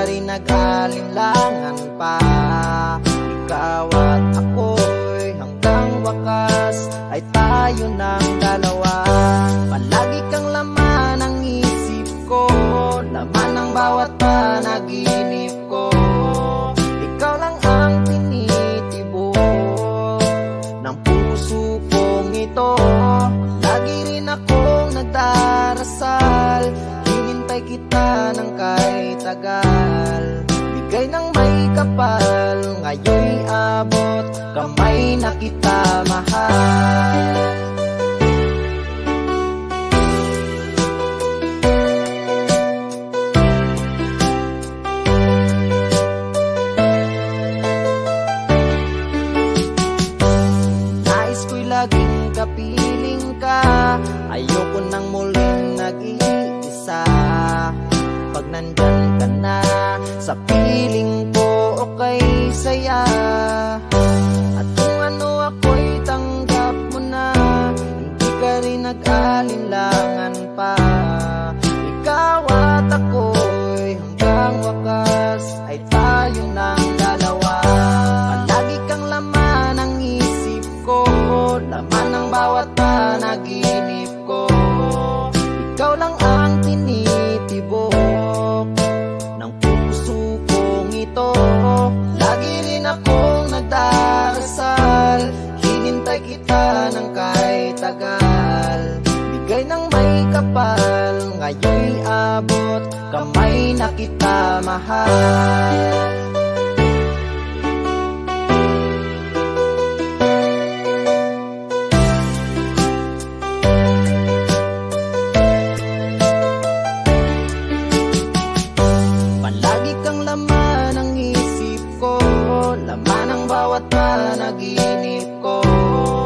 rin nag-alinlangan pa. Ikaw at ako'y hanggang wakas ay tayo ng dalawa. Palagi kang laman ng isip ko, laman ng bawat panaginip ko. Ikaw lang ang tinitibok ng puso kong ito. Lagi rin akong nagdarasal, hinintay kita ng kahit tagal. Bigay ng may kapal, ngayon'y abot, kamay na kita mahal. Nais ko'y laging kapiling ka, ayoko nang muling nag-iisa. Pag nandyan ka na sa piling ko, okay saya. At kung ano ako'y tanggap mo na, hindi ka rin nag-alinlangan pa. Ikaw at ako'y hanggang wakas ay tayo ng dalawa. Palagi kang laman ng isip ko, laman ng bawat panaginip ko. Ikaw lang ang tinitibok ng puso kong ito. Lagi rin akong nagdarasal, hinintay kita ng kahit tagal. Bigay ng may kapal, ngayon'y abot, kamay na kita mahal.